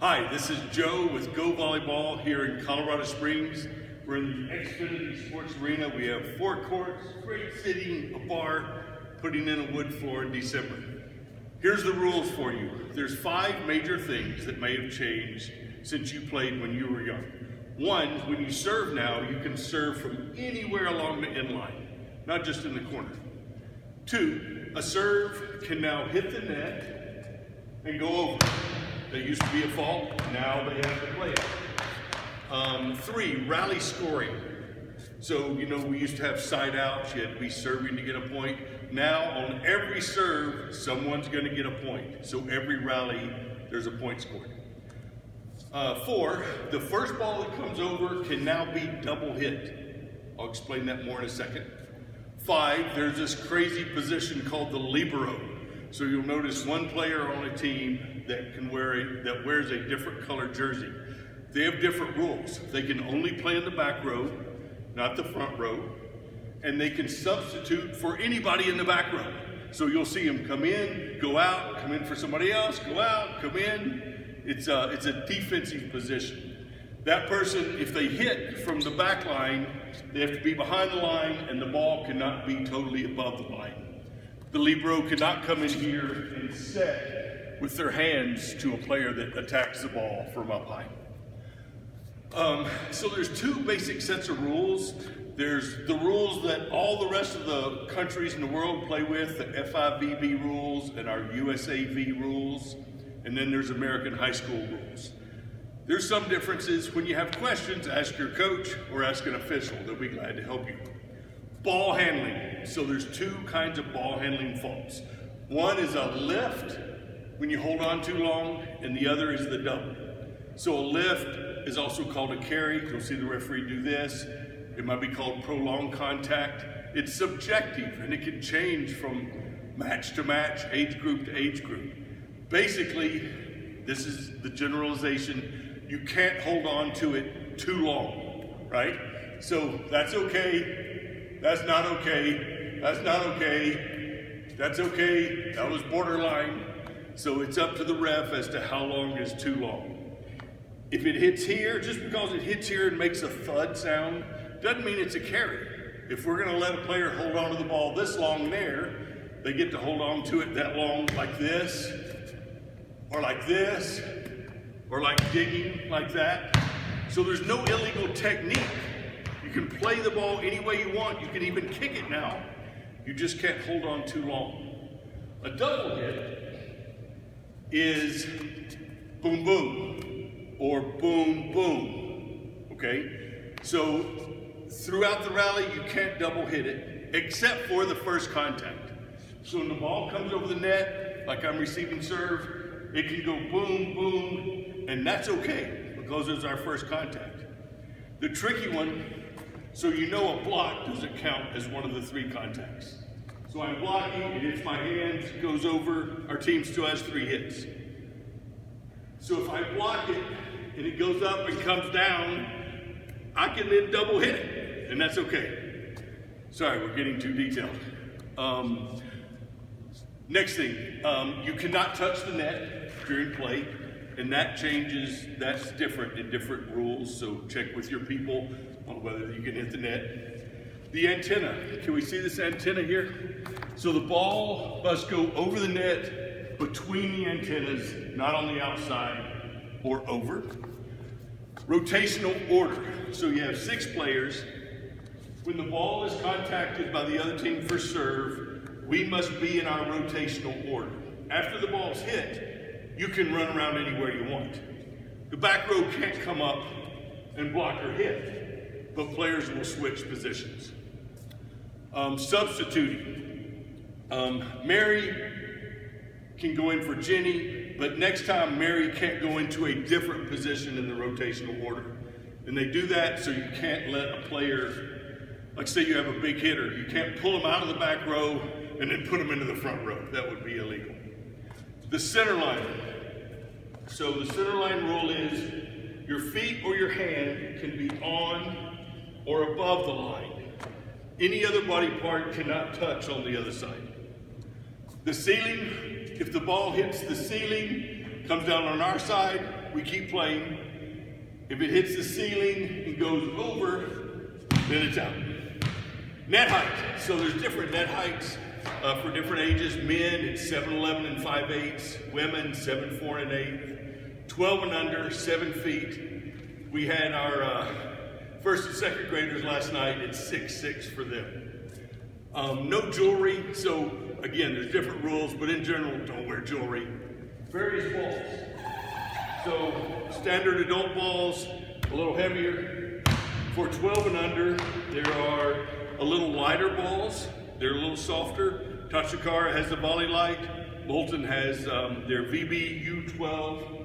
Hi, this is Joe with Go Volleyball here in Colorado Springs. We're in the Xfinity Sports Arena. We have 4 courts, great sitting, a bar, putting in a wood floor in December. Here's the rules for you. There's 5 major things that may have changed since you played when you were young. 1, when you serve now, you can serve from anywhere along the end line, not just in the corner. 2, a serve can now hit the net and go over. That used to be a fault, now they have to play it. 3, rally scoring. So, we used to have side outs, you had to be serving to get a point. Now, on every serve, someone's going to get a point. So every rally, there's a point scored. 4, the first ball that comes over can now be double hit. I'll explain that more in a second. 5, there's this crazy position called the libero. So you'll notice one player on a team that wears a different colored jersey. They have different rules. They can only play in the back row, not the front row, and they can substitute for anybody in the back row. So you'll see them come in, go out, come in for somebody else, go out, come in. It's a defensive position. That person, if they hit from the back line, they have to be behind the line and the ball cannot be totally above the line. The libero cannot come in here and set with their hands to a player that attacks the ball from up high. So there's 2 basic sets of rules. There's the rules that all the rest of the countries in the world play with, the FIVB rules and our USAV rules, and then there's American high school rules. There's some differences. When you have questions, ask your coach or ask an official. They'll be glad to help you. Ball handling. So there's 2 kinds of ball handling faults. One is a lift when you hold on too long, and the other is the double. So a lift is also called a carry. You'll see the referee do this. It might be called prolonged contact. It's subjective, and it can change from match to match, age group to age group. Basically, this is the generalization. You can't hold on to it too long, right? So that's okay. That's not okay, that's not okay, that's okay, that was borderline. So it's up to the ref as to how long is too long. If it hits here, just because it hits here and makes a thud sound, doesn't mean it's a carry. If we're gonna let a player hold on to the ball this long there, they get to hold on to it that long like this, or like this, or like digging like that. So there's no illegal technique. You can play the ball any way you want. You can even kick it now. You just can't hold on too long. A double hit is boom, boom, or boom, boom, okay? So throughout the rally, you can't double hit it, except for the first contact. So when the ball comes over the net, like I'm receiving serve, it can go boom, boom, and that's okay, because it's our first contact. The tricky one, so a block doesn't count as one of the 3 contacts. So I'm blocking, it hits my hands, goes over, our team still has 3 hits. So if I block it, and it goes up and comes down, I can then double hit it, and that's okay. Sorry, we're getting too detailed. Next thing, you cannot touch the net during play, and that changes, that's different in different rules, so check with your people on whether you can hit the net. The antenna, can we see this antenna here? So the ball must go over the net between the antennas, not on the outside or over. Rotational order, so you have 6 players. When the ball is contacted by the other team for serve, we must be in our rotational order. After the ball's hit, you can run around anywhere you want. The back row can't come up and block or hit, but players will switch positions. Substituting. Mary can go in for Jenny, but next time Mary can't go into a different position in the rotational order. And they do that so you can't let a player, like say you have a big hitter, you can't pull them out of the back row and then put them into the front row. That would be illegal. The center line. So the center line rule is your feet or your hand can be on or above the line. Any other body part cannot touch on the other side. The ceiling, if the ball hits the ceiling, comes down on our side, we keep playing. If it hits the ceiling and goes over, then it's out. Net height. So there's different net heights for different ages. Men, it's 7'11" and 5/8. Women, 7'4" and 8. 12 and under, 7 feet. We had our first and second graders last night. It's 6'6" for them. No jewelry. So again, there's different rules, but in general, don't wear jewelry. Various balls. So standard adult balls, a little heavier. For 12 and under, there are a little lighter balls. They're a little softer. Tachikara has the Volley Light. Moulton has their VB U12.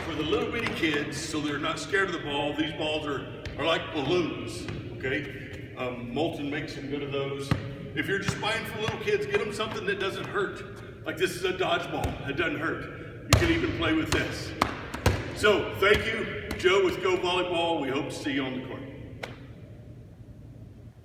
For the little bitty kids, so they're not scared of the ball, these balls are like balloons, okay? Moulton makes some good of those. If you're just buying for little kids, get them something that doesn't hurt. Like this is a dodgeball, it doesn't hurt. You can even play with this. So, thank you, Joe with Go Volleyball. We hope to see you on the court.